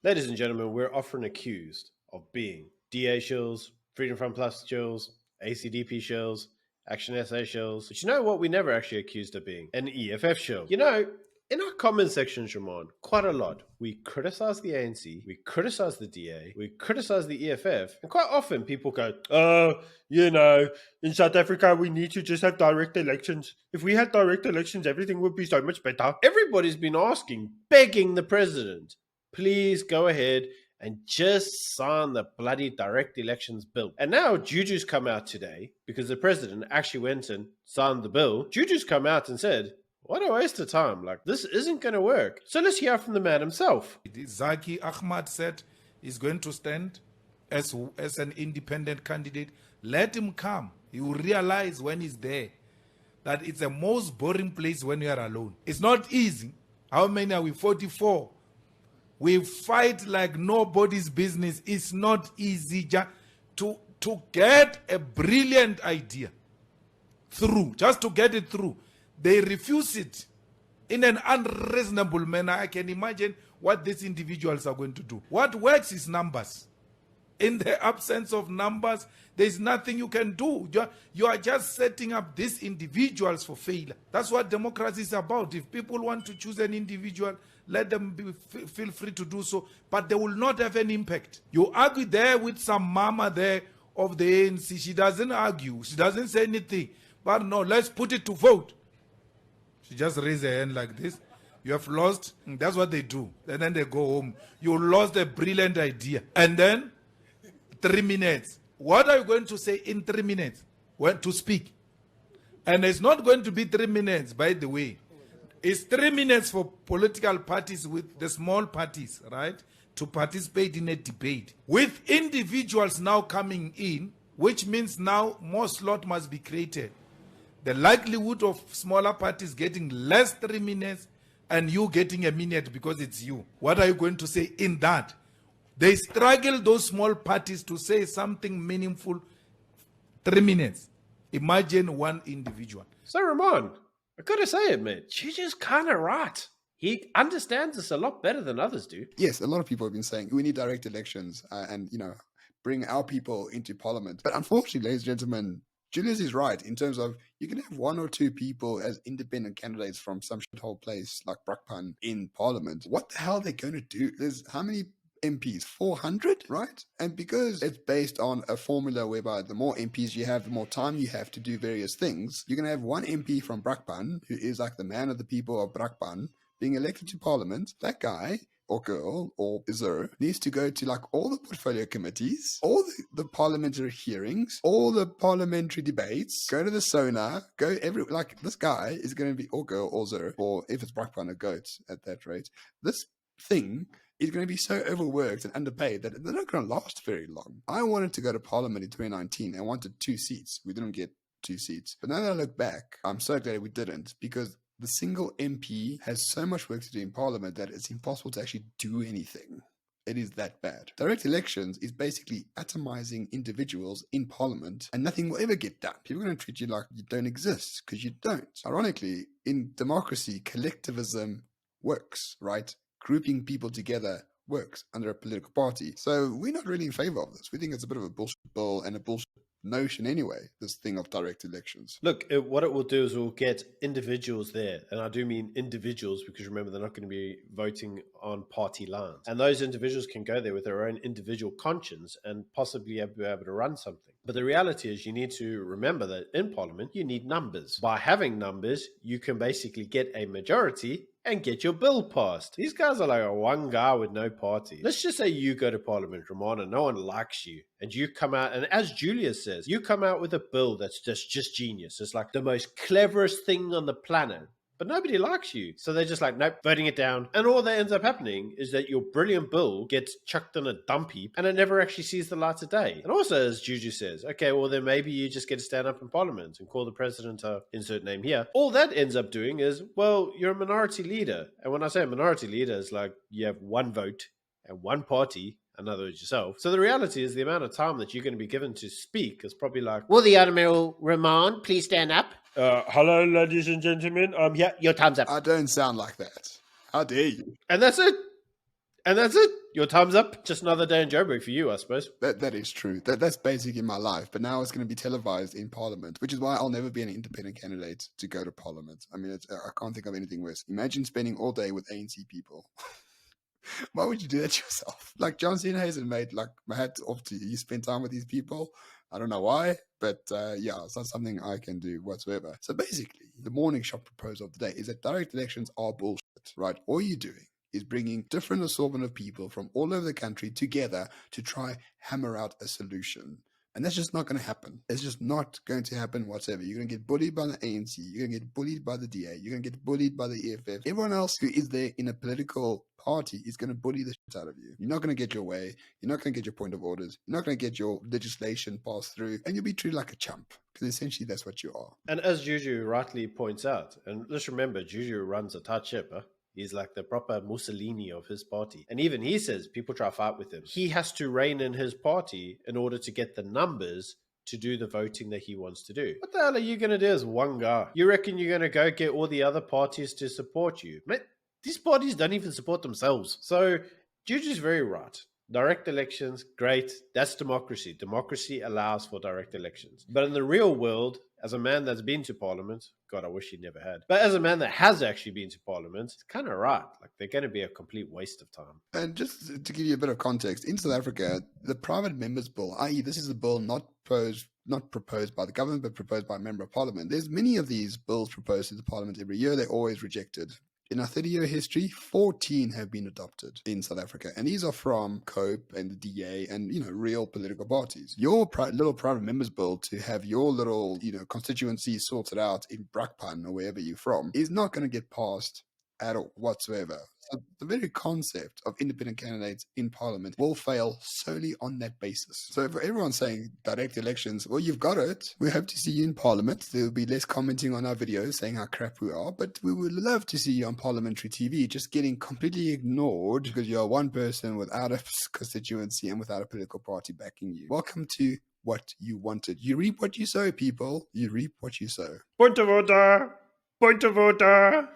Ladies and gentlemen, we're often accused of being DA shills, Freedom Front Plus shills, ACDP shills, Action SA shills. But you know what? We never actually accused of being an EFF shill. You know, in our comment section, Shimon, quite a lot. We criticize the ANC, we criticize the DA, we criticize the EFF, and quite often people go, "Oh, you know, in South Africa we need to just have direct elections. If we had direct elections, everything would be so much better." Everybody's been asking, begging the president, please go ahead and just sign the bloody direct elections bill. And now Juju's come out today because the president actually went and signed the bill. Juju's come out and said, what a waste of time. Like, this isn't going to work. So let's hear from the man himself. Zaki Ahmad said he's going to stand as an independent candidate. Let him come. He will realize when he's there that it's the most boring place when you are alone. It's not easy. How many are we? 44. We fight like nobody's business. It's not easy to get a brilliant idea through, just to get it through. They refuse it in an unreasonable manner. I can imagine what these individuals are going to do. What works is numbers. In the absence of numbers, there's nothing you can do. You are just setting up these individuals for failure. That's what democracy is about. If people want to choose an individual, let them feel free to do so, but they will not have an impact. You argue there with some mama there of the ANC. She doesn't argue. She doesn't say anything. But no, let's put it to vote. She just raised her hand like this. You have lost. That's what they do. And then they go home. You lost a brilliant idea. And then 3 minutes. What are you going to say in 3 minutes? When to speak? And it's not going to be 3 minutes, by the way. It's 3 minutes for political parties with the small parties, right? To participate in a debate. With individuals now coming in, which means now more slot must be created. The likelihood of smaller parties getting less 3 minutes and you getting a minute because it's you. What are you going to say in that? They struggle, those small parties, to say something meaningful 3 minutes. Imagine one individual. So, Ramon, I gotta say it, man. Juju's kind of right. He understands this a lot better than others do. Yes, a lot of people have been saying we need direct elections and, bring our people into parliament. But unfortunately, ladies and gentlemen, Julius is right in terms of you can have one or two people as independent candidates from some shithole place like Brakpan in parliament. What the hell are they going to do? There's how many MPs? 400, right? And because it's based on a formula whereby the more MPs you have, the more time you have to do various things, you're going to have one MP from Brakpan, who is like the man of the people of Brakpan, being elected to parliament. That guy or girl or Zero needs to go to like all the portfolio committees, all the parliamentary hearings, all the parliamentary debates, go to the Sona, go like this guy is going to be, or girl or Zero, or if it's Brakpan, a goat at that rate. This thing is going to be so overworked and underpaid that they're not going to last very long. I wanted to go to parliament in 2019 and wanted 2 seats. We didn't get 2 seats. But now that I look back, I'm so glad we didn't, because the single MP has so much work to do in parliament that it's impossible to actually do anything. It is that bad. Direct elections is basically atomizing individuals in parliament and nothing will ever get done. People are going to treat you like you don't exist because you don't. Ironically, in democracy, collectivism works, right? Grouping people together works under a political party. So we're not really in favor of this. We think it's a bit of a bullshit bill and a bullshit notion anyway, this thing of direct elections. Look, what it will do is it will get individuals there. And I do mean individuals because remember, they're not going to be voting on party lines. And those individuals can go there with their own individual conscience and possibly be able to run something. But the reality is you need to remember that in parliament, you need numbers. By having numbers, you can basically get a majority and get your bill passed. These guys are like a one guy with no party. Let's just say you go to Parliament, Ramon, and no one likes you. And you come out, and as Julius says, you come out with a bill that's just genius. It's like the most cleverest thing on the planet. But nobody likes you. So they're just like, nope, voting it down. And all that ends up happening is that your brilliant bill gets chucked in a dump heap and it never actually sees the light of day. And also, as Juju says, okay, well, then maybe you just get to stand up in Parliament and call the president a insert name here. All that ends up doing is, well, you're a minority leader. And when I say a minority leader, it's like you have one vote and one party. In other words, yourself. So the reality is the amount of time that you're going to be given to speak is probably like, will the Admiral Ramon please stand up? Hello, ladies and gentlemen. Yeah, your time's up. I don't sound like that. How dare you? And that's it. And that's it. Your time's up. Just another day in Joburg for you, I suppose. That is true. That's basically my life. But now it's going to be televised in Parliament, which is why I'll never be an independent candidate to go to Parliament. I mean, I can't think of anything worse. Imagine spending all day with ANC people. Why would you do that to yourself? Like John Cena Hazen made, like, my hat off to you. You spend time with these people. I don't know why, but yeah, it's not something I can do whatsoever. So basically, the morning shot proposal of the day is that direct elections are bullshit, right? All you're doing is bringing different assortment of people from all over the country together to try hammer out a solution. And that's just not going to happen. It's just not going to happen whatsoever. You're going to get bullied by the ANC. You're going to get bullied by the DA. You're going to get bullied by the EFF. Everyone else who is there in a political party is going to bully the shit out of you. You're not going to get your way. You're not going to get your point of orders. You're not going to get your legislation passed through. And you'll be treated like a chump. Because essentially that's what you are. And as Juju rightly points out, and let's remember, Juju runs a tight ship, huh? He's like the proper Mussolini of his party. And even he says people try to fight with him. He has to rein in his party in order to get the numbers to do the voting that he wants to do. What the hell are you going to do as one guy? You reckon you're going to go get all the other parties to support you? Mate, these parties don't even support themselves. So Juju's very right. Direct elections, great. That's democracy. Democracy allows for direct elections. But in the real world, as a man that's been to Parliament, God, I wish he never had. But as a man that has actually been to Parliament, it's kind of right. Like, they're going to be a complete waste of time. And just to give you a bit of context, in South Africa, the private members bill, i.e. this is a bill not proposed by the government, but proposed by a member of parliament. There's many of these bills proposed to the parliament every year. They're always rejected. In our 30-year history, 14 have been adopted in South Africa. And these are from COPE and the DA and, real political parties. Your little private members bill to have your little, constituency sorted out in Brakpan or wherever you're from is not going to get passed at all whatsoever. So the very concept of independent candidates in parliament will fail solely on that basis. So for everyone saying direct elections, well, you've got it. We hope to see you in parliament. There'll be less commenting on our videos saying how crap we are, but we would love to see you on parliamentary TV, just getting completely ignored because you're one person without a constituency and without a political party backing you. Welcome to what you wanted. You reap what you sow, people. You reap what you sow. Point of order. Point of order.